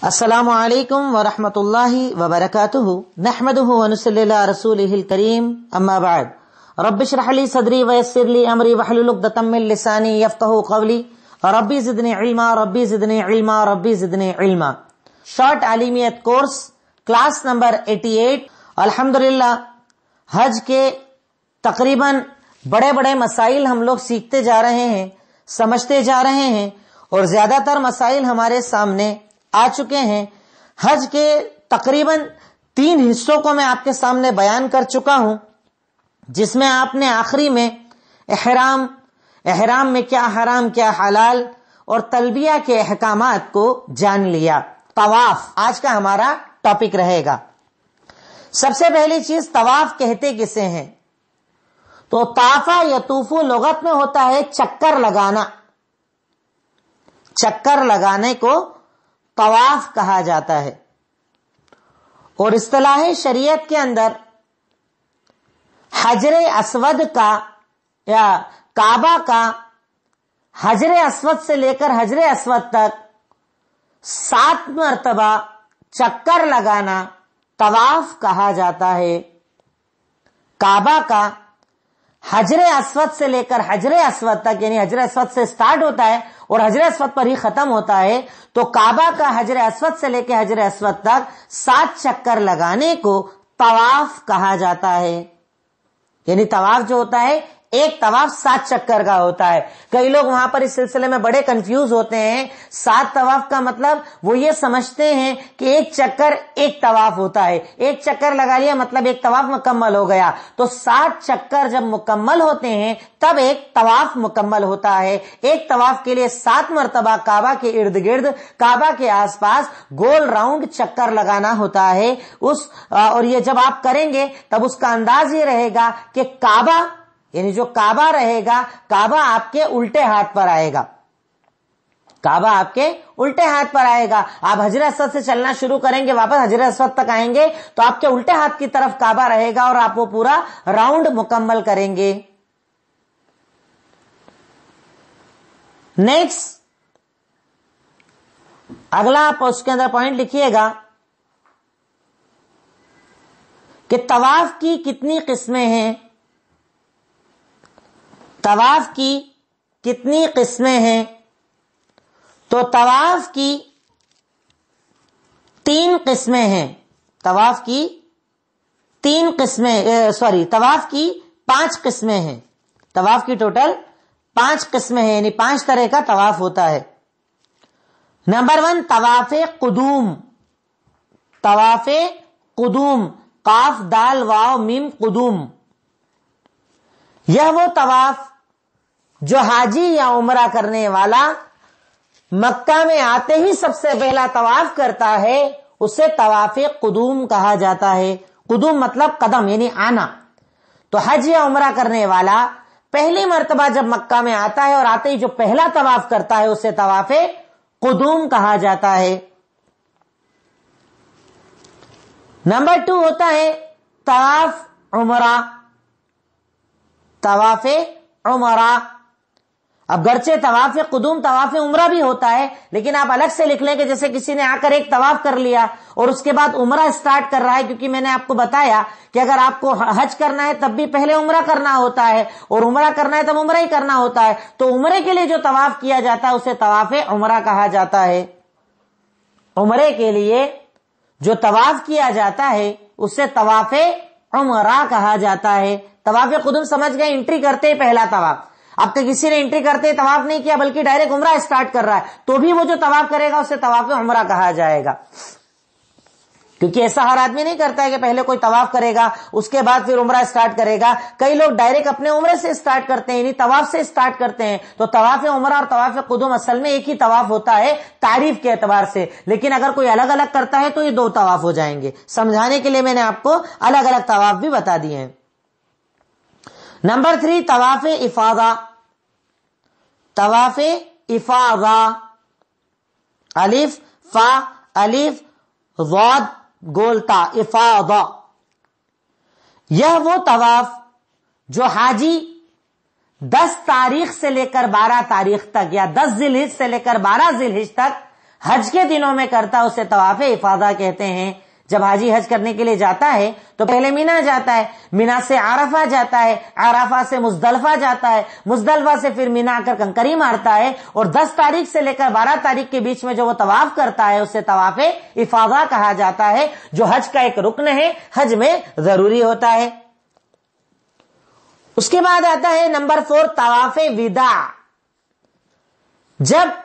السلام علیکم ورحمۃ اللہ وبرکاتہ، نحمده ونصلی علی رسولہ الکریم، اما بعد رب اشرح لی صدری ویسر لی امری واحلل عقدۃ من لسانی یفقهوا قولی ربی زدنی علما ربی زدنی علما ربی زدنی علما۔ شارٹ عالمیت کورس کلاس نمبر 88۔ الحمدللہ حج کے تقریباً بڑے بڑے مسائل ہم لوگ سیکھتے جا رہے ہیں، سمجھتے جا رہے ہیں، اور زیادہ تر مسائل ہمارے سامنے آ چکے ہیں۔ حج کے تقریباً 3 حصوں کو میں آپ کے سامنے بیان کر چکا ہوں، جس میں آپ نے آخری میں احرام میں کیا حرام کیا حلال اور تلبیہ کے احکامات کو جان لیا۔ طواف آج کا ہمارا ٹاپک رہے گا۔ سب سے پہلی چیز، طواف کہتے کسے ہیں؟ تو طافہ یطوفو لغت میں ہوتا ہے چکر لگانا، چکر لگانے کو طواف کہا جاتا ہے، اور اصطلاح شریعت کے اندر حجر اسود کا یا کعبہ کا حجر اسود سے لے کر حجر اسود تک 7 مرتبہ چکر لگانا طواف کہا جاتا ہے۔ کعبہ کا حجر اسود سے لے کر حجر اسود تک، یعنی حجر اسود سے سٹارٹ ہوتا ہے اور حجر اسود پر ہی ختم ہوتا ہے، تو کعبہ کا حجر اسود سے لے کے حجر اسود تک 7 چکر لگانے کو طواف کہا جاتا ہے۔ یعنی طواف جو ہوتا ہے، ایک طواف 7 چکر کا ہوتا ہے۔ کئی لوگ وہاں پر اس سلسلے میں بڑے کنفیوز ہوتے ہیں۔ 7 طواف کا مطلب وہ یہ سمجھتے ہیں کہ ایک چکر ایک طواف ہوتا ہے، ایک چکر لگا لیا مطلب ایک طواف مکمل ہو گیا۔ تو 7 چکر جب مکمل ہوتے ہیں تب ایک طواف مکمل ہوتا ہے۔ ایک طواف کے لیے 7 مرتبہ کعبہ کے ارد گرد، کعبہ کے آس پاس گول راؤنڈ چکر لگانا ہوتا ہے۔ اور یہ جب آپ کریں گے تب اس کا انداز یہ رہے گا کہ کعبہ، یعنی جو کعبہ رہے گا، کعبہ آپ کے الٹے ہاتھ پر آئے گا، کعبہ آپ کے الٹے ہاتھ پر آئے گا۔ آپ حجر اسود سے چلنا شروع کریں گے، واپس حجر اسود تک آئیں گے تو آپ کے الٹے ہاتھ کی طرف کعبہ رہے گا اور آپ وہ پورا راؤنڈ مکمل کریں گے۔ نیکسٹ، اگلا آپ اس کے اندر پوائنٹ لکھیے گا کہ طواف کی کتنی قسمیں ہیں؟ طواف کی کتنی قسمیں ہیں؟ تو طواف کی 3 قسمیں ہیں۔ طواف کی 3 قسمیں، طواف کی 5 قسمیں ہیں۔ طواف کی ٹوٹل 5 قسمیں ہیں، یعنی 5 طرح کا طواف ہوتا ہے۔ نمبر 1، طواف قدوم۔ طواف قدوم، قاف دال واو میم قدوم۔ یہ وہ طواف جو حاجی یا عمرہ کرنے والا مکہ میں آتے ہی سب سے پہلا طواف کرتا ہے، اسے طواف قدوم کہا جاتا ہے۔ قدوم مطلب قدم، یعنی آنا۔ تو حج یا عمرہ کرنے والا پہلی مرتبہ جب مکہ میں آتا ہے اور آتے ہی جو پہلا طواف کرتا ہے اسے طواف قدوم کہا جاتا ہے۔ نمبر 2 ہوتا ہے طواف عمرہ۔ طواف عمرہ، اب گرچہ طواف قدوم طواف عمرہ بھی ہوتا ہے، لیکن آپ الگ سے لکھ لیں کہ جیسے کسی نے آ کر ایک طواف کر لیا اور اس کے بعد عمرہ سٹارٹ کر رہا ہے، کیونکہ میں نے آپ کو بتایا کہ اگر آپ کو حج کرنا ہے تب بھی پہلے عمرہ کرنا ہوتا ہے، اور عمرہ کرنا ہے تب عمرہ ہی کرنا ہوتا ہے۔ تو عمرے کے لیے جو طواف کیا جاتا ہے اسے طواف عمرہ کہا جاتا ہے۔ عمرے کے لیے جو طواف کیا جاتا ہے اسے طواف عمرہ کہا جاتا ہے۔ طواف قدوم سمجھ گئے، انٹری کرتے ہی پہلا طواف۔ اب تک کسی نے انٹری کرتے طواف نہیں کیا بلکہ ڈائریکٹ عمرہ اسٹارٹ کر رہا ہے تو بھی وہ جو طواف کرے گا اسے طواف عمرہ کہا جائے گا، کیونکہ ایسا ہر آدمی نہیں کرتا ہے کہ پہلے کوئی طواف کرے گا اس کے بعد پھر عمرہ اسٹارٹ کرے گا۔ کئی لوگ ڈائریکٹ اپنے عمرے سے اسٹارٹ کرتے ہیں، یعنی طواف سے اسٹارٹ کرتے ہیں۔ تو طواف عمرہ اور طواف قدوم اصل میں ایک ہی طواف ہوتا ہے تعریف کے اعتبار سے، لیکن اگر کوئی الگ الگ کرتا ہے تو یہ 2 طواف ہو جائیں گے۔ سمجھانے کے لیے میں نے آپ کو الگ الگ طواف بھی بتا دیے ہیں۔ نمبر 3، طواف افاضہ۔ طواف افاضہ، الف فا الف ضاد گولتا، افاضہ۔ یہ وہ طواف جو حاجی 10 تاریخ سے لے کر 12 تاریخ تک، یا 10 ذی الحجہ سے لے کر 12 ذی الحجہ تک حج کے دنوں میں کرتا ہے اسے طواف افاضہ کہتے ہیں. جب حاجی حج کرنے کے لیے جاتا ہے تو پہلے مینا جاتا ہے, مینا سے عرفہ جاتا ہے, عرفہ سے مزدلفہ جاتا ہے, مزدلفہ سے پھر مینا آ کر کنکری مارتا ہے, اور 10 تاریخ سے لے کر 12 تاریخ کے بیچ میں جو وہ طواف کرتا ہے اسے طواف افاضہ کہا جاتا ہے, جو حج کا ایک رکن ہے, حج میں ضروری ہوتا ہے. اس کے بعد آتا ہے نمبر 4 طواف وداع. جب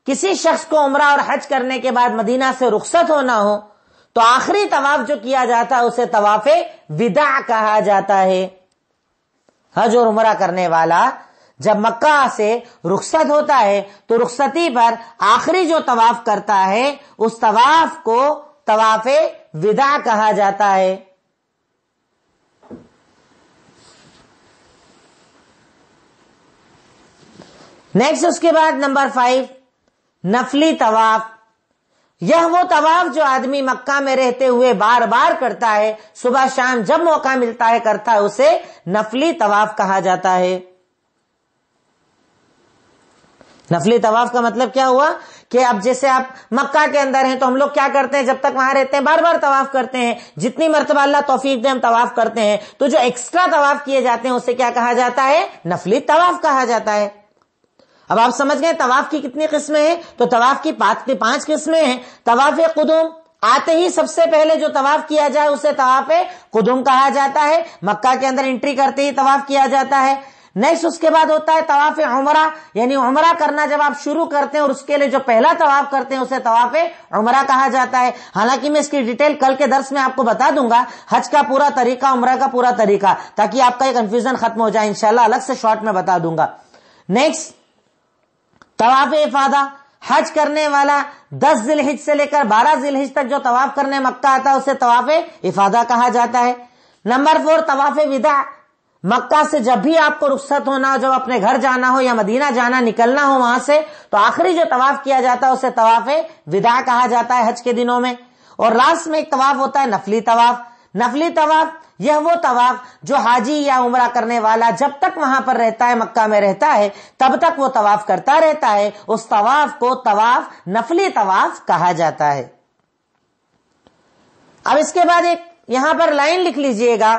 کسی شخص کو عمرہ اور حج کرنے کے بعد مدینہ سے رخصت ہونا ہو تو آخری طواف جو کیا جاتا ہے اسے طواف وداع کہا جاتا ہے. حج اور عمرہ کرنے والا جب مکہ سے رخصت ہوتا ہے تو رخصتی پر آخری جو طواف کرتا ہے اس طواف کو طواف وداع کہا جاتا ہے. نیکسٹ اس کے بعد نمبر 5 نفلی طواف. یہ وہ طواف جو آدمی مکہ میں رہتے ہوئے بار بار کرتا ہے, صبح شام جب موقع ملتا ہے کرتا ہے, اسے نفلی طواف کہا جاتا ہے. نفلی طواف کا مطلب کیا ہوا کہ اب جیسے آپ مکہ کے اندر ہیں تو ہم لوگ کیا کرتے ہیں, جب تک وہاں رہتے ہیں بار بار طواف کرتے ہیں, جتنی مرتبہ اللہ توفیق دے ہم طواف کرتے ہیں, تو جو ایکسٹرا طواف کیے جاتے ہیں اسے کیا کہا جاتا ہے, نفلی طواف کہا جاتا ہے. اب آپ سمجھ گئے طواف کی کتنی قسمیں ہیں, تو طواف کی 5 قسمیں ہیں. طواف قدوم, آتے ہی سب سے پہلے جو طواف کیا جائے اسے طواف قدوم کہا جاتا ہے, مکہ کے اندر انٹری کرتے ہی طواف کیا جاتا ہے. نیکسٹ اس کے بعد ہوتا ہے طواف عمرہ, یعنی عمرہ کرنا جب آپ شروع کرتے ہیں اور اس کے لیے جو پہلا طواف کرتے ہیں اسے طواف عمرہ کہا جاتا ہے. حالانکہ میں اس کی ڈیٹیل کل کے درس میں آپ کو بتا دوں گا, حج کا پورا طریقہ, عمرہ کا پورا طریقہ, تاکہ آپ کا یہ کنفیوژن ختم ہو جائے. انشاءاللہ الگ سے شارٹ میں بتا دوں گا. نیکسٹ طواف افاضہ, حج کرنے والا 10 ذی الحج سے لے کر 12 ذی الحج تک جو طواف کرنے مکہ آتا ہے اسے طواف افاضہ کہا جاتا ہے. نمبر 4 طواف وداع, مکہ سے جب بھی آپ کو رخصت ہونا ہو, جب اپنے گھر جانا ہو یا مدینہ جانا نکلنا ہو وہاں سے, تو آخری جو طواف کیا جاتا ہے اسے طواف وداع کہا جاتا ہے حج کے دنوں میں. اور لاسٹ میں ایک طواف ہوتا ہے نفلی طواف. نفلی طواف یہ وہ طواف جو حاجی یا عمرہ کرنے والا جب تک وہاں پر رہتا ہے, مکہ میں رہتا ہے, تب تک وہ طواف کرتا رہتا ہے. اس طواف کو طواف نفلی طواف کہا جاتا ہے. اب اس کے بعد ایک یہاں پر لائن لکھ لیجئے گا,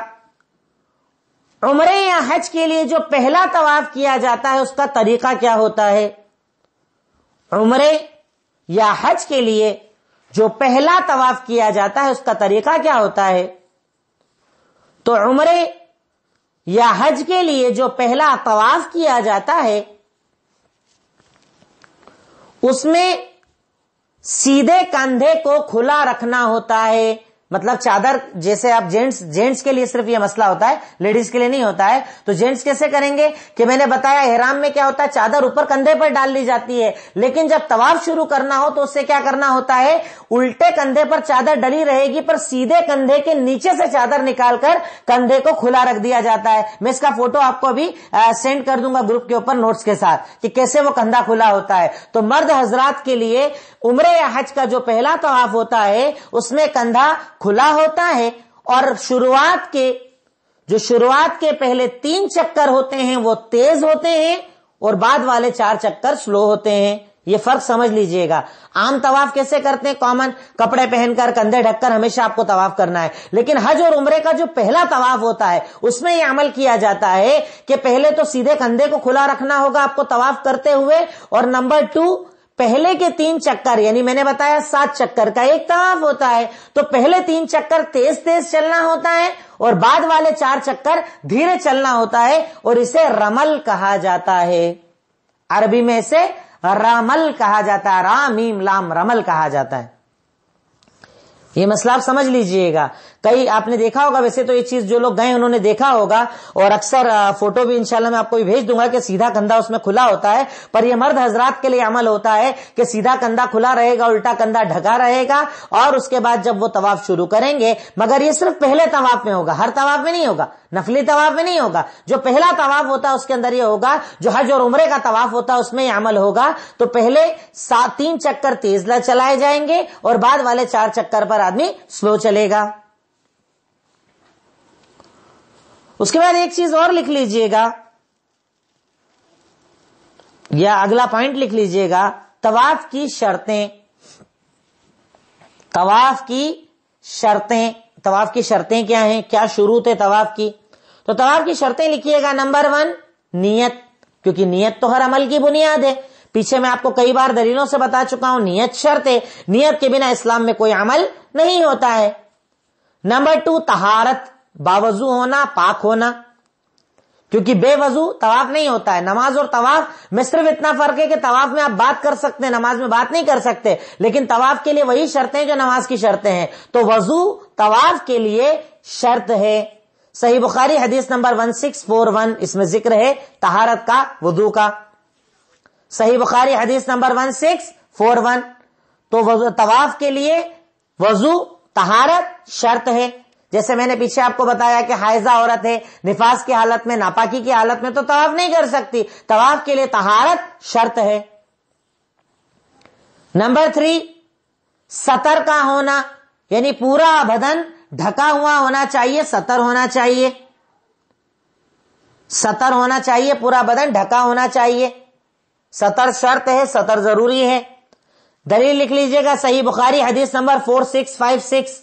عمرے یا حج کے لیے جو پہلا طواف کیا جاتا ہے اس کا طریقہ کیا ہوتا ہے. عمرے یا حج کے لیے جو پہلا طواف کیا جاتا ہے اس کا طریقہ کیا ہوتا ہے. تو عمرے یا حج کے لیے جو پہلا طواف کیا جاتا ہے اس میں سیدھے کندھے کو کھلا رکھنا ہوتا ہے. مطلب چادر, جیسے آپ جینٹس کے لیے صرف یہ مسئلہ ہوتا ہے, لیڈیز کے لیے نہیں ہوتا ہے. تو جینٹس کیسے کریں گے کہ میں نے بتایا احرام میں کیا ہوتا ہے, چادر اوپر کندھے پر ڈال لی جاتی ہے, لیکن جب طواف شروع کرنا ہو تو اس سے کیا کرنا ہوتا ہے, الٹے کندھے پر چادر ڈلی رہے گی پر سیدھے کندھے کے نیچے سے چادر نکال کر کندھے کو کھلا رکھ دیا جاتا ہے. میں اس کا فوٹو آپ کو ابھی سینڈ کر دوں گا گروپ کے اوپر نوٹس کے ساتھ کہ کیسے وہ کندھا کھلا ہوتا ہے. تو مرد حضرات کے لیے عمرے یا حج کا جو پہلا طواف ہوتا ہے اس میں کندھا کھلا ہوتا ہے, اور شروعات کے پہلے 3 چکر ہوتے ہیں وہ تیز ہوتے ہیں اور بعد والے 4 چکر سلو ہوتے ہیں. یہ فرق سمجھ لیجئے گا. عام طواف کیسے کرتے ہیں, کامن کپڑے پہن کر کندھے ڈھک کر ہمیشہ آپ کو طواف کرنا ہے. لیکن حج اور عمرے کا جو پہلا طواف ہوتا ہے اس میں یہ عمل کیا جاتا ہے کہ پہلے تو سیدھے کندھے کو کھلا رکھنا ہوگا آپ کو طواف کرتے ہوئے, اور نمبر 2 پہلے کے 3 چکر, یعنی میں نے بتایا 7 چکر کا ایک طواف ہوتا ہے, تو پہلے 3 چکر تیز چلنا ہوتا ہے اور بعد والے 4 چکر دھیرے چلنا ہوتا ہے, اور اسے رمل کہا جاتا ہے. عربی میں اسے رمل کہا جاتا ہے, را میم لام رمل کہا جاتا ہے. یہ مسئلہ آپ سمجھ لیجئے گا. کئی آپ نے دیکھا ہوگا, ویسے تو یہ چیز جو لوگ گئے انہوں نے دیکھا ہوگا, اور اکثر فوٹو بھی انشاءاللہ میں آپ کو بھی بھیج دوں گا کہ سیدھا کندھا اس میں کھلا ہوتا ہے. پر یہ مرد حضرات کے لیے عمل ہوتا ہے کہ سیدھا کندھا کھلا رہے گا, الٹا کندھا ڈھکا رہے گا, اور اس کے بعد جب وہ طواف شروع کریں گے, مگر یہ صرف پہلے طواف میں ہوگا, ہر طواف میں نہیں ہوگا, نفلی طواف میں نہیں ہوگا. جو پہلا طواف ہوتا ہے اس کے اندر یہ ہوگا, جو حج اور عمرے کا طواف ہوتا ہے اس میں یہ عمل ہوگا. تو پہلے 3 چکر تیز چلائے جائیں گے اور بعد والے 4 چکر پر آدمی سلو چلے گا. اس کے بعد ایک چیز اور لکھ لیجئے گا, یا اگلا پوائنٹ لکھ لیجئے گا, طواف کی شرطیں. طواف کی شرطیں. طواف کی شرطیں کیا ہیں, کیا شروط ہے طواف کی؟ تو طواف کی شرطیں لکھیے گا. نمبر 1 نیت, کیونکہ نیت تو ہر عمل کی بنیاد ہے. پیچھے میں آپ کو کئی بار دلیلوں سے بتا چکا ہوں, نیت شرط ہے, نیت کے بنا اسلام میں کوئی عمل نہیں ہوتا ہے. نمبر 2 طہارت, باوضو ہونا, پاک ہونا, کیونکہ بے وضو طواف نہیں ہوتا ہے. نماز اور طواف میں صرف اتنا فرق ہے کہ طواف میں آپ بات کر سکتے ہیں, نماز میں بات نہیں کر سکتے, لیکن طواف کے لیے وہی شرطیں جو نماز کی شرطیں ہیں. تو وضو طواف کے لیے شرط ہے. صحیح بخاری حدیث نمبر 1641, اس میں ذکر ہے طہارت کا, وضو کا. صحیح بخاری حدیث نمبر 1641. تو طواف کے لیے وضو طہارت شرط ہے. جیسے میں نے پیچھے آپ کو بتایا کہ حائضہ عورت ہے, نفاس کی حالت میں, ناپاکی کی حالت میں تو طواف نہیں کر سکتی, طواف کے لیے طہارت شرط ہے. نمبر 3 سطر کا ہونا, یعنی پورا بدن ڈھکا ہوا ہونا چاہیے, سطر ہونا چاہیے, سطر ہونا چاہیے, پورا بدن ڈھکا ہونا چاہیے. سطر شرط ہے, سطر ضروری ہے. دلیل لکھ لیجئے گا, صحیح بخاری حدیث نمبر 4656.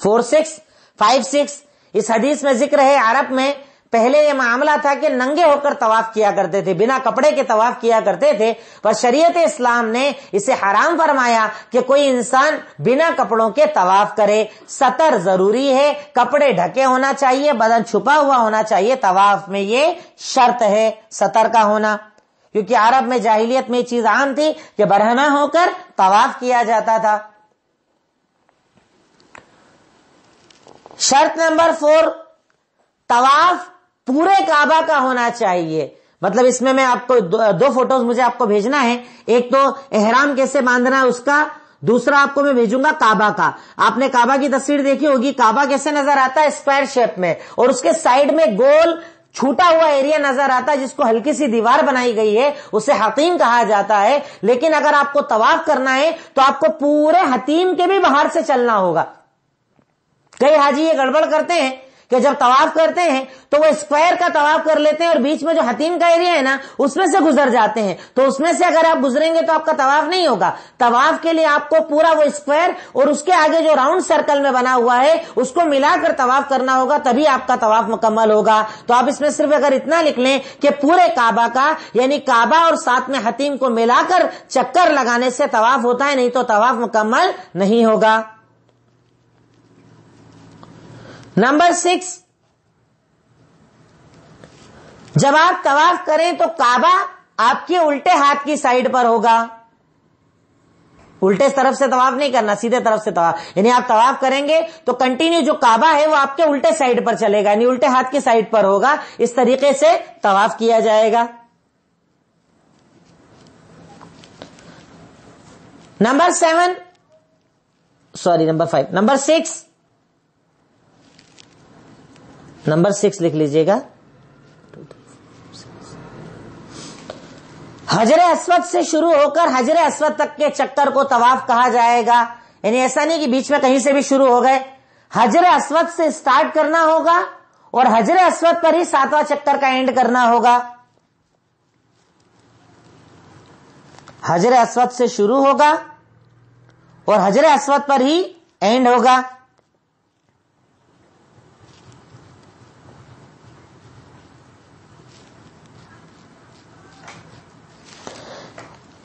4656 اس حدیث میں ذکر ہے, عرب میں پہلے یہ معاملہ تھا کہ ننگے ہو کر طواف کیا کرتے تھے, بنا کپڑے کے طواف کیا کرتے تھے, پر شریعت اسلام نے اسے حرام فرمایا کہ کوئی انسان بنا کپڑوں کے طواف کرے. سطر ضروری ہے, کپڑے ڈھکے ہونا چاہیے, بدن چھپا ہوا ہونا چاہیے, طواف میں یہ شرط ہے سطر کا ہونا. کیونکہ عرب میں جاہلیت میں یہ چیز عام تھی کہ برہنہ ہو کر طواف کیا جاتا تھا. شرط نمبر 4 طواف پورے کعبہ کا ہونا چاہیے. مطلب اس میں آپ کو دو فوٹوز مجھے آپ کو بھیجنا ہے, ایک تو احرام کیسے باندھنا ہے اس کا, دوسرا آپ کو میں بھیجوں گا کعبہ کا. آپ نے کعبہ کی تصویر دیکھی ہوگی, کعبہ کیسے نظر آتا ہے, اسکوائر شیپ میں, اور اس کے سائڈ میں گول چھوٹا ہوا ایریا نظر آتا ہے جس کو ہلکی سی دیوار بنائی گئی ہے, اسے حتیم کہا جاتا ہے. لیکن اگر آپ کو طواف کرنا ہے تو آپ کو پورے حتیم کے بھی باہر سے چلنا ہوگا. کئی حاجی یہ گڑبڑ کرتے ہیں کہ جب طواف کرتے ہیں تو وہ اسکوائر کا طواف کر لیتے ہیں اور بیچ میں جو حتیم کا ایریا ہے نا اس میں سے گزر جاتے ہیں. تو اس میں سے اگر آپ گزریں گے تو آپ کا طواف نہیں ہوگا. طواف کے لیے آپ کو پورا وہ اسکوائر اور اس کے آگے جو راؤنڈ سرکل میں بنا ہوا ہے اس کو ملا کر طواف کرنا ہوگا, تبھی آپ کا طواف مکمل ہوگا. تو آپ اس میں صرف اگر اتنا لکھ لیں کہ پورے کعبہ کا, یعنی کعبہ اور ساتھ میں حتیم کو ملا کر چکر لگانے سے طواف ہوتا ہے, نہیں تو طواف مکمل نہیں ہوگا. نمبر 6 جب آپ طواف کریں تو کعبہ آپ کے الٹے ہاتھ کی سائڈ پر ہوگا. الٹے طرف سے طواف نہیں کرنا, سیدھے طرف سے طواف, یعنی آپ طواف کریں گے تو کنٹینیو جو کعبہ ہے وہ آپ کے الٹے سائڈ پر چلے گا, یعنی الٹے ہاتھ کی سائڈ پر ہوگا. اس طریقے سے طواف کیا جائے گا. نمبر 6 لکھ لیجئے گا. حجر اسود سے شروع ہو کر حجر اسود تک کے چکر کو طواف کہا جائے گا. یعنی ایسا نہیں کہ بیچ میں کہیں سے بھی شروع ہو گئے, حجر اسود سے سٹارٹ کرنا ہوگا اور حجر اسود پر ہی 7واں چکر کا اینڈ کرنا ہوگا. حجر اسود سے شروع ہوگا اور حجر اسود پر ہی اینڈ ہوگا.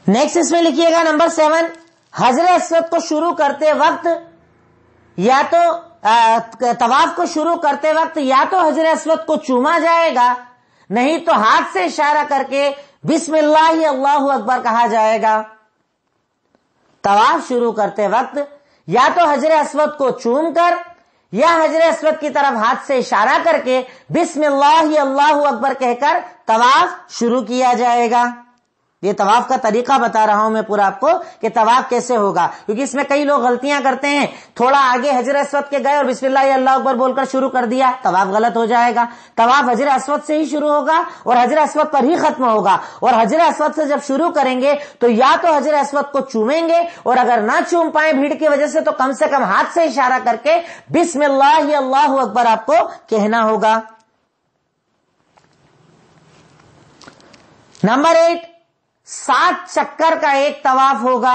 نیکسٹ اس میں لکھیے گا نمبر 7 حجر اسود کو شروع کرتے وقت یا تو طواف کو شروع کرتے وقت یا تو حجر اسود کو چوما جائے گا, نہیں تو ہاتھ سے اشارہ کر کے بسم اللہ اللہ اکبر کہا جائے گا. طواف شروع کرتے وقت یا تو حجر اسود کو چوم کر یا حجر اسود کی طرف ہاتھ سے اشارہ کر کے بسم اللہ اللہ اکبر کہہ کر طواف شروع کیا جائے گا. یہ طواف کا طریقہ بتا رہا ہوں میں پورا آپ کو کہ طواف کیسے ہوگا, کیونکہ اس میں کئی لوگ غلطیاں کرتے ہیں. تھوڑا آگے حجر اسود کے گئے اور بسم اللہ اللہ اکبر بول کر شروع کر دیا, طواف غلط ہو جائے گا. طواف حجر اسود سے ہی شروع ہوگا اور حجر اسود پر ہی ختم ہوگا. اور حجر اسود سے جب شروع کریں گے تو یا تو حجر اسود کو چومیں گے, اور اگر نہ چوم پائیں بھیڑ کی وجہ سے تو کم سے کم ہاتھ سے اشارہ کر کے بسم اللہ اللہ اکبر آپ کو کہنا ہوگا. نمبر 8 7 چکر کا ایک طواف ہوگا.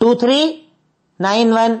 2391,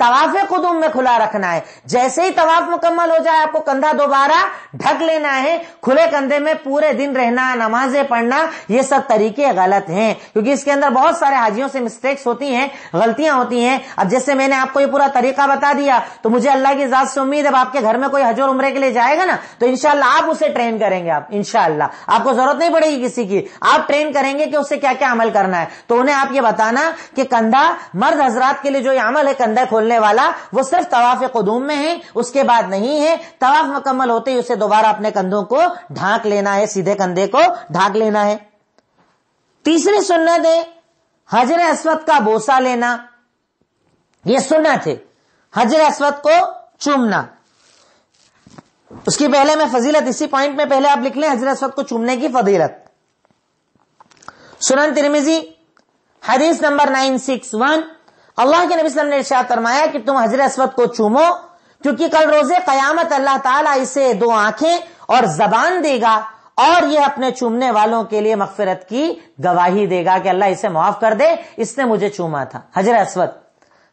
طواف قدوم میں کھلا رکھنا ہے. جیسے ہی طواف مکمل ہو جائے آپ کو کندھا دوبارہ ڈھک لینا ہے. کھلے کندھے میں پورے دن رہنا, نمازیں پڑھنا, یہ سب طریقے غلط ہیں, کیونکہ اس کے اندر بہت سارے حاجیوں سے مسٹیکس ہوتی ہیں, غلطیاں ہوتی ہیں. اب جیسے میں نے آپ کو یہ پورا طریقہ بتا دیا, تو مجھے اللہ کی ذات سے امید ہے آپ کے گھر میں کوئی حج اور عمرے کے لیے جائے گا نا, تو انشاءاللہ آپ اسے ٹرین کریں گے. آپ انشاءاللہ آپ کو ضرورت نہیں پڑے گی کسی کی, آپ ٹرین کریں گے کہ اسے کیا کیا عمل کرنا ہے. تو انہیں آپ یہ بتانا کہ کندھا مرد حضرات کے لیے جو یہ عمل ہے کندھا کھولنے والا, وہ صرف طواف قدوم میں ہے, اس کے بعد نہیں ہے. طواف مکمل ہوتے ہی اسے دوبارہ اپنے کندھوں کو ڈھانک لینا ہے, سیدھے کندھے کو ڈھانک لینا ہے. تیسری سنت ہے حجر اسود کا بوسہ لینا. یہ سنت ہے حجر اسود کو چومنا. اس کی پہلے میں فضیلت اسی پوائنٹ میں پہلے آپ لکھ لیں حجر اسود کو چومنے کی فضیلت. سنن ترمذی حدیث نمبر 961, اللہ کے نبی صلی اللہ علیہ وسلم نے ارشاد فرمایا کہ تم حجر اسود کو چومو, کیونکہ کل روز قیامت اللہ تعالیٰ اسے 2 آنکھیں اور زبان دے گا, اور یہ اپنے چومنے والوں کے لیے مغفرت کی گواہی دے گا کہ اللہ اسے معاف کر دے, اس نے مجھے چوما تھا. حجر اسود,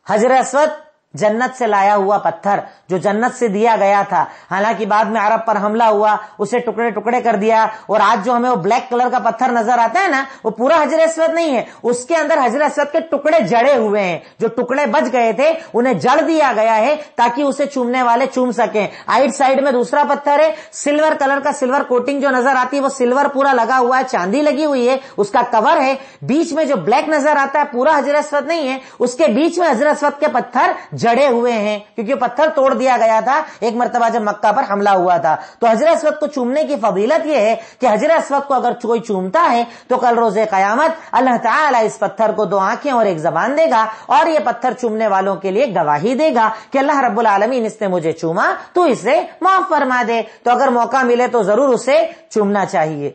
حجر اسود جنت سے لایا ہوا پتھر جو جنت سے دیا گیا تھا. حالانکہ بعد میں عرب پر حملہ ہوا, اسے ٹکڑے ٹکڑے کر دیا, اور آج جو ہمیں وہ بلیک کلر کا پتھر نظر آتا ہے نا, وہ پورا حجر اسود نہیں ہے, اس کے اندر حجر اسود کے ٹکڑے جڑے ہوئے ہیں. جو ٹکڑے بچ گئے تھے انہیں جڑ دیا گیا ہے تاکہ اسے چومنے والے چوم سکیں. آئٹ سائڈ میں دوسرا پتھر ہے, سلور کلر کا, سلور کوٹنگ جو نظر آتی ہے وہ سلور پورا لگا ہوا ہے, چاندی لگی ہوئی ہے, اس کا کور ہے. بیچ میں جو بلیک نظر آتا ہے پورا حجر اسود نہیں ہے, اس کے بیچ میں حجر اسود کے پتھر جڑے ہوئے ہیں, کیونکہ پتھر توڑ دیا گیا تھا ایک مرتبہ جب مکہ پر حملہ ہوا تھا. تو حجر اسود کو چومنے کی فضیلت یہ ہے کہ حجر اسود کو اگر کوئی چومتا ہے تو کل روز قیامت اللہ تعالیٰ اس پتھر کو 2 آنکھیں اور ایک زبان دے گا, اور یہ پتھر چومنے والوں کے لیے گواہی دے گا کہ اللہ رب العالمین اس نے مجھے چوما, تو اسے معاف فرما دے. تو اگر موقع ملے تو ضرور اسے چومنا چاہیے.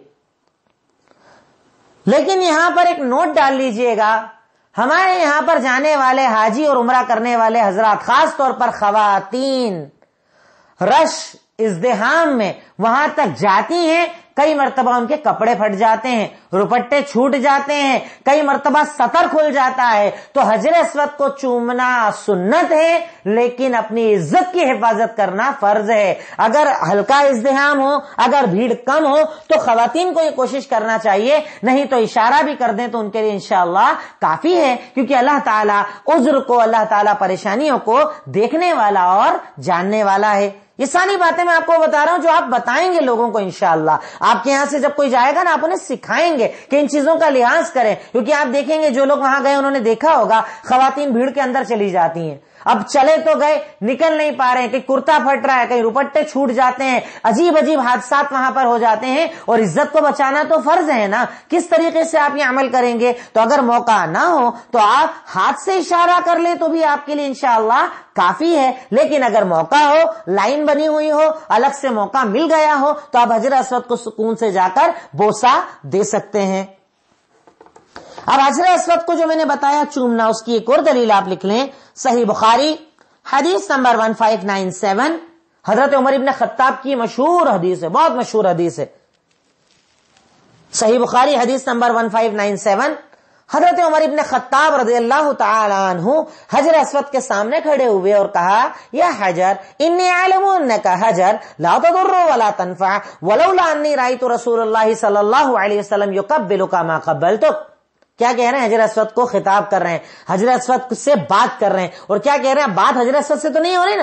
لیکن یہاں پر ایک نوٹ ڈال لیجئے گا, ہمارے یہاں پر جانے والے حاجی اور عمرہ کرنے والے حضرات, خاص طور پر خواتین, رش ازدحام میں وہاں تک جاتی ہیں, کئی مرتبہ ان کے کپڑے پھٹ جاتے ہیں, روپٹے چھوٹ جاتے ہیں, کئی مرتبہ سطر کھل جاتا ہے. تو حجر اسود کو چومنا سنت ہے, لیکن اپنی عزت کی حفاظت کرنا فرض ہے. اگر ہلکا ازدحام ہو, اگر بھیڑ کم ہو, تو خواتین کو یہ کوشش کرنا چاہیے, نہیں تو اشارہ بھی کر دیں تو ان کے لیے انشاءاللہ کافی ہے, کیونکہ اللہ تعالیٰ عذر کو, اللہ تعالیٰ پریشانیوں کو دیکھنے والا اور جاننے والا ہے. یہ ساری باتیں میں آپ کو بتا رہا ہوں جو آپ بتائیں گے لوگوں کو انشاءاللہ. آپ کے یہاں سے جب کوئی جائے گا نا, آپ انہیں سکھائیں گے کہ ان چیزوں کا لحاظ کریں, کیونکہ آپ دیکھیں گے جو لوگ وہاں گئے انہوں نے دیکھا ہوگا خواتین بھیڑ کے اندر چلی جاتی ہیں. اب چلے تو گئے, نکل نہیں پا رہے ہیں, کہیں کرتا پھٹ رہا ہے, کہیں روپٹے چھوٹ جاتے ہیں, عجیب عجیب حادثات وہاں پر ہو جاتے ہیں. اور عزت کو بچانا تو فرض ہے نا, کس طریقے سے آپ یہ عمل کریں گے. تو اگر موقع نہ ہو تو آپ ہاتھ سے اشارہ کر لیں تو بھی آپ کے لیے انشاءاللہ کافی ہے. لیکن اگر موقع ہو, لائن بنی ہوئی ہو, الگ سے موقع مل گیا ہو, تو آپ حجر اسود کو سکون سے جا کر بوسہ دے سکتے ہیں. اب حجر اسود کو جو میں نے بتایا چومنا, اس کی ایک اور دلیل آپ لکھ لیں. صحیح بخاری حدیث نمبر 1597, حضرت عمر ابن خطاب کی مشہور حدیث ہے, بہت مشہور حدیث ہے. صحیح بخاری حدیث نمبر 1597, حضرت عمر ابن خطاب رضی اللہ تعالی عنہ حجر اسود کے سامنے کھڑے ہوئے اور کہا, یا حجر انی اعلم انک حجر لا تضر ولا تنفع ولولا انی رأیت رسول اللہ صلی اللہ علیہ وسلم یقبلک ما قبلتک. کیا کہہ رہے ہیں؟ حجر اسود کو خطاب کر رہے ہیں, حجر اسود سے بات کر رہے ہیں. اور کیا کہہ رہے ہیں؟ بات حجر اسود سے تو نہیں ہو رہی نا,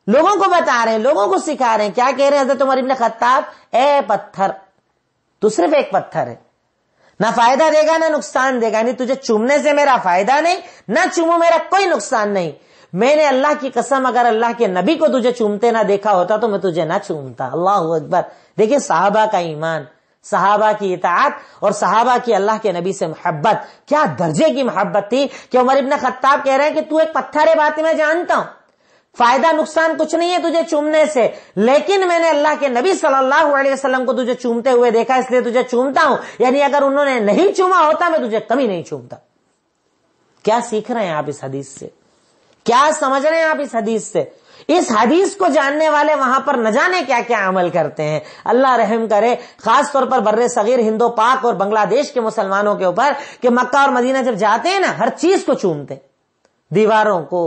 لوگوں کو بتا رہے ہیں, لوگوں کو سکھا رہے ہیں. کیا کہہ رہے ہیں حضرت عمر ابن خطاب؟ اے پتھر, تو صرف ایک پتھر ہے, نہ فائدہ دے گا نہ نقصان دے گا, یعنی تجھے چومنے سے میرا فائدہ نہیں, نہ چومو میرا کوئی نقصان نہیں. میں نے اللہ کی قسم اگر اللہ کے نبی کو تجھے چومتے نہ دیکھا ہوتا تو میں تجھے نہ چومتا. اللہ اکبر. دیکھیں صحابہ کا ایمان, صحابہ کی اطاعت اور صحابہ کی اللہ کے نبی سے محبت, کیا درجے کی محبت تھی کہ عمر ابن خطاب کہہ رہے ہیں کہ تو ایک پتھر ہے, بات میں جانتا ہوں, فائدہ نقصان کچھ نہیں ہے تجھے چومنے سے, لیکن میں نے اللہ کے نبی صلی اللہ علیہ وسلم کو تجھے چومتے ہوئے دیکھا, اس لیے تجھے چومتا ہوں. یعنی اگر انہوں نے نہیں چوما ہوتا میں تجھے کبھی نہیں چومتا. کیا سیکھ رہے ہیں آپ اس حدیث سے؟ کیا سمجھ رہے ہیں آپ اس حدیث سے؟ اس حدیث کو جاننے والے وہاں پر نہ جانے کیا کیا عمل کرتے ہیں. اللہ رحم کرے, خاص طور پر بر صغیر ہند و پاک اور بنگلہ دیش کے مسلمانوں کے اوپر, کہ مکہ اور مدینہ جب جاتے ہیں نا ہر چیز کو چومتے, دیواروں کو,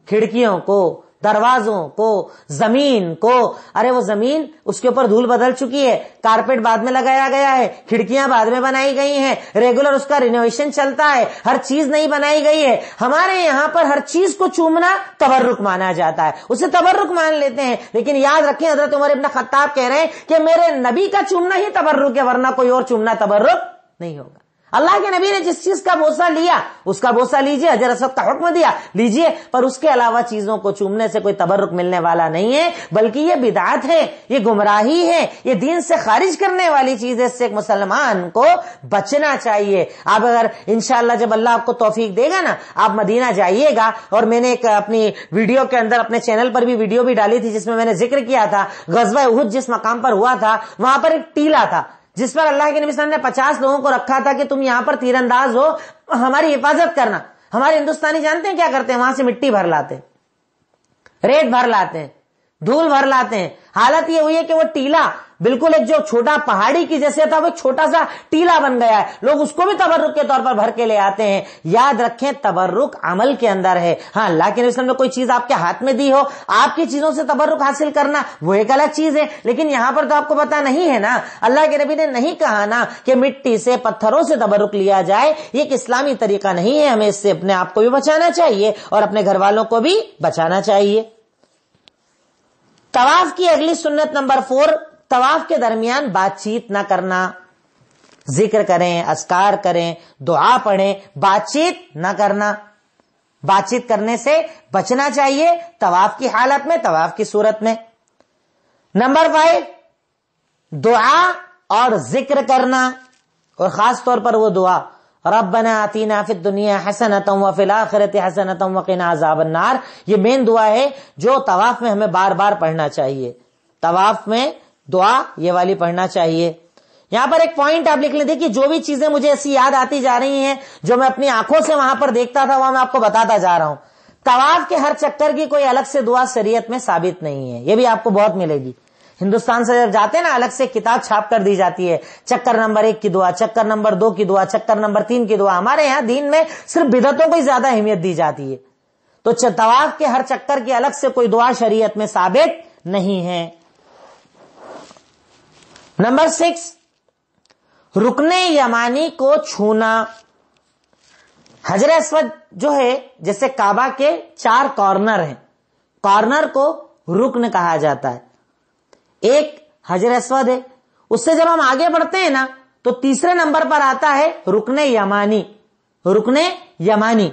کھڑکیوں کو، دروازوں کو، زمین کو. ارے وہ زمین اس کے اوپر دھول بدل چکی ہے، کارپیٹ بعد میں لگایا گیا ہے، کھڑکیاں بعد میں بنائی گئی ہیں، ریگولر اس کا رینوویشن چلتا ہے، ہر چیز نہیں بنائی گئی ہے. ہمارے یہاں پر ہر چیز کو چومنا تبرک مانا جاتا ہے، اسے تبرک مان لیتے ہیں. لیکن یاد رکھیں حضرت عمر ابن خطاب کہہ رہے ہیں کہ میرے نبی کا چومنا ہی تبرک ہے، ورنہ کوئی اور چومنا تبرک نہیں ہوگا. اللہ کے نبی نے جس چیز کا بوسہ لیا اس کا بوسہ لیجئے، حجر اسود کا حکم دیا لیجئے، پر اس کے علاوہ چیزوں کو چومنے سے کوئی تبرک ملنے والا نہیں ہے، بلکہ یہ بدعت ہے، یہ گمراہی ہے، یہ دین سے خارج کرنے والی چیز ہے. اس سے ایک مسلمان کو بچنا چاہیے. آپ اگر انشاءاللہ جب اللہ آپ کو توفیق دے گا نا، آپ مدینہ جائیے گا. اور میں نے ایک اپنی ویڈیو کے اندر اپنے چینل پر بھی ویڈیو بھی ڈالی تھی جس میں نے ذکر کیا تھا غزوہ احد جس مقام پر ہوا تھا، وہاں پر ایک ٹیلا تھا جس پر اللہ کے نبی صلی اللہ علیہ وسلم نے 50 لوگوں کو رکھا تھا کہ تم یہاں پر تیر انداز ہو، ہماری حفاظت کرنا. ہمارے ہندوستانی جانتے ہیں کیا کرتے ہیں؟ وہاں سے مٹی بھر لاتے، ریت بھر لاتے ہیں، دھول بھر لاتے ہیں. حالت یہ ہوئی ہے کہ وہ ٹیلا بالکل ایک جو چھوٹا پہاڑی کی جیسے تھا وہ ایک چھوٹا سا ٹیلا بن گیا ہے. لوگ اس کو بھی تبرک کے طور پر بھر کے لے آتے ہیں. یاد رکھیں تبرک عمل کے اندر ہے. ہاں اللہ کے نبی صلی اللہ علیہ وسلم نے کوئی چیز آپ کے ہاتھ میں دی ہو، آپ کی چیزوں سے تبرک حاصل کرنا وہ ایک الگ چیز ہے. لیکن یہاں پر تو آپ کو پتا نہیں ہے نا، اللہ کے نبی نے نہیں کہا نا کہ مٹی سے پتھروں سے تبرک لیا جائے. یہ ایک اسلامی طریقہ نہیں ہے. ہمیں اس سے اپنے آپ کو بھی بچانا چاہیے اور اپنے گھر والوں کو بھی بچانا چاہیے. طواف کی اگلی سنت نمبر 4، طواف کے درمیان بات چیت نہ کرنا. ذکر کریں، اذکار کریں، دعا پڑھیں، بات چیت نہ کرنا. بات چیت کرنے سے بچنا چاہیے طواف کی حالت میں، طواف کی صورت میں. نمبر 5، دعا اور ذکر کرنا، اور خاص طور پر وہ دعا ربنا آتینا فی الدنیا حسنۃ وفی الآخرۃ حسنۃ وقنا عذاب النار. یہ مین دعا ہے جو طواف میں ہمیں بار بار پڑھنا چاہیے. طواف میں دعا یہ والی پڑھنا چاہیے. یہاں پر ایک پوائنٹ آپ لکھ لیں، دیکھیے جو بھی چیزیں مجھے ایسی یاد آتی جا رہی ہیں جو میں اپنی آنکھوں سے وہاں پر دیکھتا تھا، وہ میں آپ کو بتاتا جا رہا ہوں. طواف کے ہر چکر کی کوئی الگ سے دعا شریعت میں ثابت نہیں ہے. یہ بھی آپ کو بہت ملے گی. ہندوستان سے جب جاتے نا الگ سے کتاب چھاپ کر دی جاتی ہے، چکر نمبر 1 کی دعا، چکر نمبر 2 کی دعا، چکر نمبر 3 کی دعا. ہمارے یہاں دین میں صرف بدعتوں کو ہی زیادہ اہمیت دی جاتی ہے. تو طواف کے ہر چکر کی الگ سے کوئی دعا شریعت میں ثابت نہیں ہے. نمبر 6، رکن یمانی کو چھونا. حجر اسود جو ہے جیسے کعبہ کے 4 کارنر ہیں، کارنر کو رکن کہا جاتا ہے. ایک حجر اسود ہے، اس سے جب ہم آگے بڑھتے ہیں نا تو تیسرے نمبر پر آتا ہے رکن یمانی. رکن یمانی،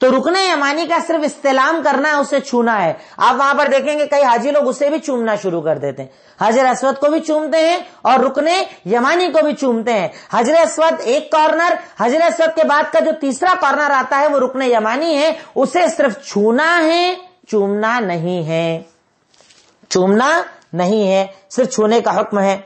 تو رکن یمانی کا صرف استلام کرنا ہے، اسے چھونا ہے. آپ وہاں پر دیکھیں گے کئی حاجی لوگ اسے بھی چومنا شروع کر دیتے ہیں. حجر اسود کو بھی چومتے ہیں اور رکن یمانی کو بھی چومتے ہیں. حجر اسود ایک کارنر، حجر اسود کے بعد کا جو تیسرا کارنر آتا ہے وہ رکن یمانی ہے. اسے صرف چھونا ہے، چومنا نہیں ہے. چومنا نہیں ہے، صرف چھونے کا حکم ہے.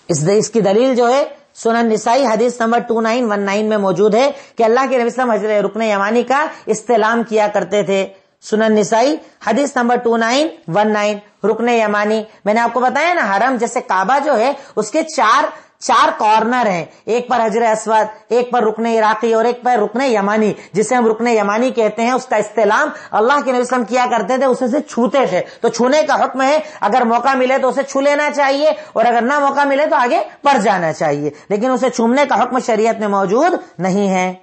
اس کی دلیل جو ہے سنن نسائی حدیث نمبر 2919 میں موجود ہے کہ اللہ کے نبی صلی اللہ علیہ وسلم رکن یمانی کا استلام کیا کرتے تھے. سنن نسائی حدیث نمبر 2919 رکن یمانی. میں نے آپ کو بتایا نا حرم جیسے کعبہ جو ہے اس کے چار کارنر ہیں، ایک پر حجر اسود، ایک پر رکن عراقی اور ایک پر رکن یمانی جسے ہم رکن یمانی کہتے ہیں. اس کا استلام اللہ کے نبی صلی اللہ علیہ وسلم کیا کرتے تھے، اسے سے چھوتے تھے. تو چھونے کا حکم ہے، اگر موقع ملے تو اسے چھو لینا چاہیے اور اگر نہ موقع ملے تو آگے بڑھ جانا چاہیے، لیکن اسے چھونے کا حکم شریعت میں موجود نہیں ہے.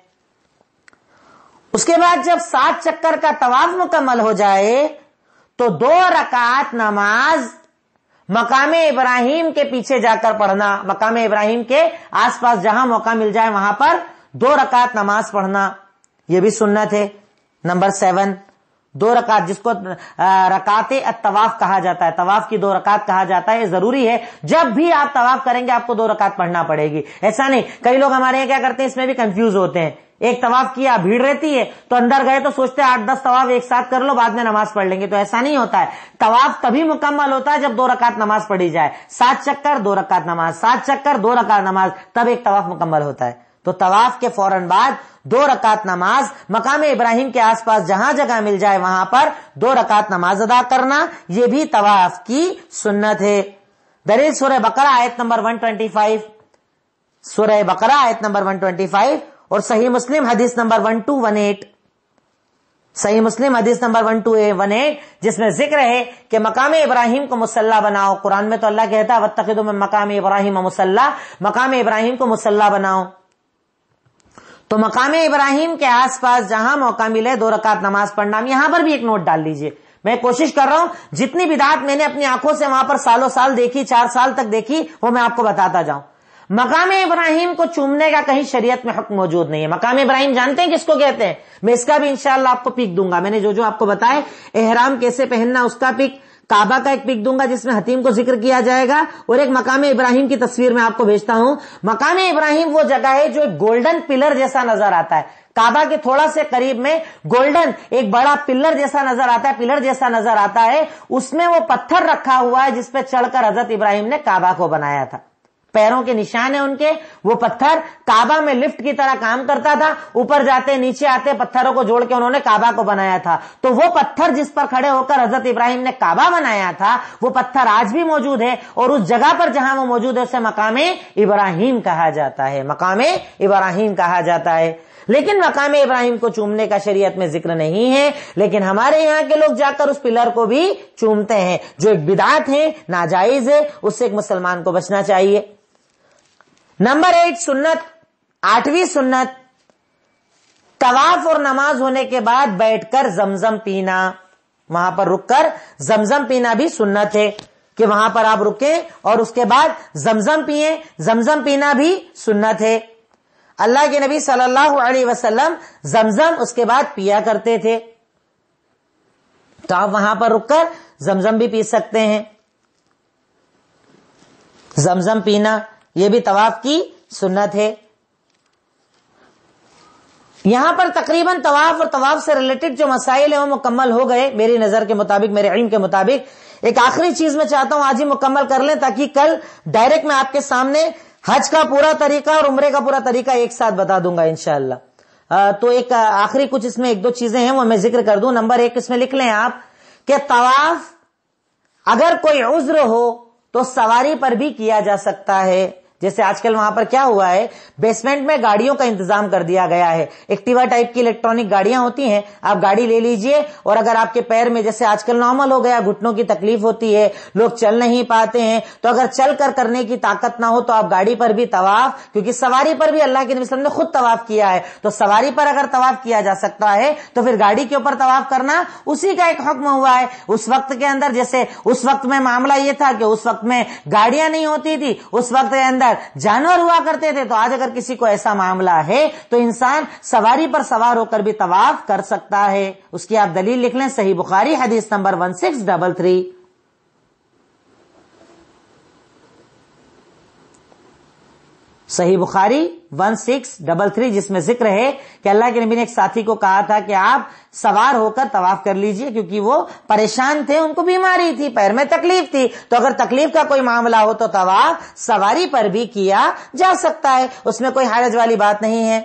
اس کے بعد جب 7 چکر کا طواف مکمل ہو جائے تو 2 رکعت نماز مقام ابراہیم کے پیچھے جا کر پڑھنا. مقام ابراہیم کے آس پاس جہاں موقع مل جائے وہاں پر 2 رکعت نماز پڑھنا، یہ بھی سنت ہے. نمبر 7، 2 رکعت جس کو رکعت الطواف کہا جاتا ہے، طواف کی 2 رکعت کہا جاتا ہے. یہ ضروری ہے، جب بھی آپ طواف کریں گے آپ کو 2 رکعت پڑھنا پڑے گی. ایسا نہیں، کئی لوگ ہمارے یہاں کیا کرتے ہیں، اس میں بھی کنفیوز ہوتے ہیں. ایک طواف کیا، بھیڑ رہتی ہے تو اندر گئے تو سوچتے ہیں 8-10 طواف ایک ساتھ کر لو بعد میں نماز پڑھ لیں گے. تو ایسا نہیں ہوتا ہے. طواف تبھی مکمل ہوتا ہے جب 2 رکعت نماز پڑھی جائے. 7 چکر 2 رکعت نماز، 7 چکر 2 رکعت نماز، تب ایک طواف مکمل ہوتا ہے. تو طواف کے فوراً بعد 2 رکعت نماز مقام ابراہیم کے آس پاس جہاں جگہ مل جائے وہاں پر 2 رکعت نماز ادا کرنا، یہ بھی طواف کی سنت ہے. دلیل سورہ بقرہ آیت نمبر 125، سورہ بقرہ آیت نمبر 125 اور صحیح مسلم حدیث نمبر 1218. صحیح مسلم حدیث نمبر 1218 جس میں ذکر ہے کہ مقام ابراہیم کو مصلی بناؤ. قرآن میں تو اللہ کہتا ہے واتخذوا من مقام ابراہیم مصلی، مقام ابراہیم کو مصلی بناؤ. تو مقام ابراہیم کے آس پاس جہاں موقع ملے 2 رکعت نماز پڑھنا. یہاں پر بھی ایک نوٹ ڈال لیجئے، میں کوشش کر رہا ہوں جتنی بدعات میں نے اپنی آنکھوں سے وہاں پر سالوں سال دیکھی، 4 سال تک دیکھی، وہ میں آپ کو بتاتا جاؤں. مقام ابراہیم کو چومنے کا کہیں شریعت میں حکم موجود نہیں ہے. مقام ابراہیم جانتے ہیں کس کو کہتے ہیں؟ میں اس کا بھی انشاءاللہ آپ کو پک دوں گا. میں نے جو آپ کو بتائے احرام کیسے پہننا اس کا پک، کعبہ کا ایک پک دوں گا جس میں حتیم کو ذکر کیا جائے گا، اور ایک مقام ابراہیم کی تصویر میں آپ کو بھیجتا ہوں. مقام ابراہیم وہ جگہ ہے جو ایک گولڈن پلر جیسا نظر آتا ہے. کعبہ کے تھوڑا سے قریب میں گولڈن ایک بڑا پلر جیسا نظر آتا ہے، پلر جیسا نظر آتا ہے. اس میں وہ پتھر رکھا ہوا ہے جس پہ چڑھ کر حضرت ابراہیم نے کعبہ کو بنایا تھا. پیروں کے نشان ہیں ان کے. وہ پتھر کعبہ میں لفٹ کی طرح کام کرتا تھا، اوپر جاتے نیچے آتے، پتھروں کو جوڑ کے انہوں نے کعبہ کو بنایا تھا. تو وہ پتھر جس پر کھڑے ہو کر حضرت ابراہیم نے کعبہ بنایا تھا، وہ پتھر آج بھی موجود ہے، اور اس جگہ پر جہاں وہ موجود ہے اسے مقام ابراہیم کہا جاتا ہے. مقام ابراہیم کہا جاتا ہے. لیکن مقام ابراہیم کو چومنے کا شریعت میں ذکر نہیں ہے، لیکن ہمارے یہاں کے لوگ جا کر اس پلر کو بھی چومتے ہیں، جو ایک بدعت ہے، ناجائز ہے. اس سے ایک مسلمان کو بچنا چاہیے. نمبر 8 سنت، 8ویں سنت، طواف اور نماز ہونے کے بعد بیٹھ کر زمزم پینا. وہاں پر رک کر زمزم پینا بھی سنت ہے کہ وہاں پر آپ رکیں اور اس کے بعد زمزم پیئیں. زمزم پینا بھی سنت ہے. اللہ کے نبی صلی اللہ علیہ وسلم زمزم اس کے بعد پیا کرتے تھے، تو آپ وہاں پر رک کر زمزم بھی پی سکتے ہیں. زمزم پینا یہ بھی طواف کی سنت ہے. یہاں پر تقریباً طواف اور طواف سے ریلیٹڈ جو مسائل ہیں وہ مکمل ہو گئے میری نظر کے مطابق، میرے علم کے مطابق. ایک آخری چیز میں چاہتا ہوں آج ہی مکمل کر لیں تاکہ کل ڈائریکٹ میں آپ کے سامنے حج کا پورا طریقہ اور عمرے کا پورا طریقہ ایک ساتھ بتا دوں گا انشاءاللہ. تو ایک آخری کچھ اس میں 1-2 چیزیں ہیں وہ میں ذکر کر دوں. نمبر 1 اس میں لکھ لیں آپ کہ طواف اگر کوئی عذر ہو تو سواری پر بھی کیا جا سکتا ہے. جیسے آج کل وہاں پر کیا ہوا ہے، بیسمنٹ میں گاڑیوں کا انتظام کر دیا گیا ہے. ایکٹیوا ٹائپ کی الیکٹرانک گاڑیاں ہوتی ہیں، آپ گاڑی لے لیجئے، اور اگر آپ کے پیر میں جیسے آج کل نارمل ہو گیا گھٹنوں کی تکلیف ہوتی ہے، لوگ چل نہیں پاتے ہیں، تو اگر چل کر کرنے کی طاقت نہ ہو تو آپ گاڑی پر بھی طواف، کیونکہ سواری پر بھی اللہ کے نبی صلی اللہ علیہ وسلم نے خود طواف کیا ہے، تو سواری پر اگر طواف کیا جا سکتا ہے تو پھر گاڑی کے اوپر طواف کرنا اسی کا ایک حکم ہوا ہے. اس وقت کے اندر جیسے اس وقت میں معاملہ یہ تھا کہ اس وقت میں گاڑیاں نہیں ہوتی تھی، اس وقت کے اندر جانور ہوا کرتے تھے، تو آج اگر کسی کو ایسا معاملہ ہے تو انسان سواری پر سوار ہو کر بھی طواف کر سکتا ہے. اس کی آپ دلیل لکھ لیں، صحیح بخاری حدیث نمبر 1633. صحیح بخاری 1633 جس میں ذکر ہے کہ اللہ کے نبی نے ایک ساتھی کو کہا تھا کہ آپ سوار ہو کر طواف کر لیجئے، کیونکہ وہ پریشان تھے، ان کو بیماری تھی، پیر میں تکلیف تھی، تو اگر تکلیف کا کوئی معاملہ ہو تو طواف سواری پر بھی کیا جا سکتا ہے، اس میں کوئی حرج والی بات نہیں ہے.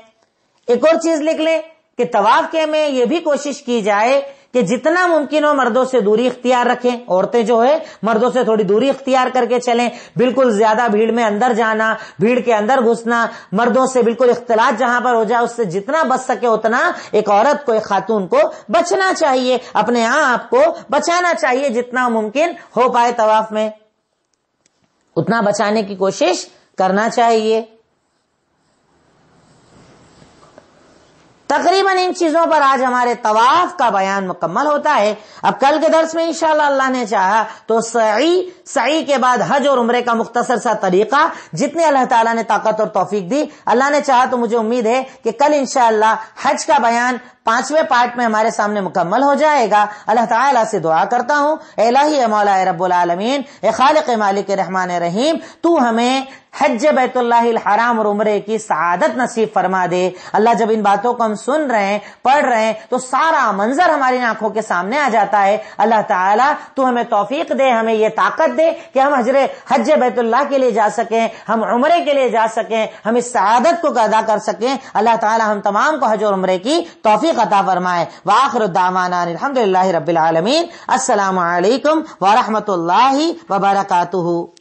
ایک اور چیز لکھ لیں کہ طواف کے میں یہ بھی کوشش کی جائے کہ جتنا ممکن ہو مردوں سے دوری اختیار رکھیں. عورتیں جو ہے مردوں سے تھوڑی دوری اختیار کر کے چلیں. بالکل زیادہ بھیڑ میں اندر جانا، بھیڑ کے اندر گھسنا، مردوں سے بالکل اختلاط جہاں پر ہو جائے اس سے جتنا بچ سکے اتنا ایک عورت کو، ایک خاتون کو بچنا چاہیے، اپنے آپ کو بچانا چاہیے. جتنا ممکن ہو پائے طواف میں اتنا بچانے کی کوشش کرنا چاہیے. تقریباً ان چیزوں پر آج ہمارے طواف کا بیان مکمل ہوتا ہے. اب کل کے درس میں انشاءاللہ اللہ نے چاہا تو سعی کے بعد حج اور عمرے کا مختصر سا طریقہ، جتنے اللہ تعالیٰ نے طاقت اور توفیق دی، اللہ نے چاہا تو مجھے امید ہے کہ کل انشاءاللہ حج کا بیان 5ویں پارٹ میں ہمارے سامنے مکمل ہو جائے گا. اللہ تعالیٰ سے دعا کرتا ہوں، اے الہی، اے مولا، اے رب العالمین، اے خالق مالک رحمان رحیم، تو ہمیں حج بیت اللہ الحرام اور عمرے کی سعادت نصیب فرما دے. اللہ جب ان باتوں کو ہم سن رہے ہیں، پڑھ رہے ہیں، تو سارا منظر ہماری آنکھوں کے سامنے آ جاتا ہے. اللہ تعالیٰ تو ہمیں توفیق دے، ہمیں یہ طاقت دے کہ ہم حج بیت اللہ کے لیے جا سکیں، ہم عمرے کے لیے جا سکیں، ہم اس سعادت کو ادا کر سکیں. اللہ تعالیٰ ہم تمام کو حج اور عمرے کی توفیق عطا فرمائے. وآخر دعوانا الحمدللہ رب العالمین. السلام علیکم ورحمۃ اللہ وبرکاتہ.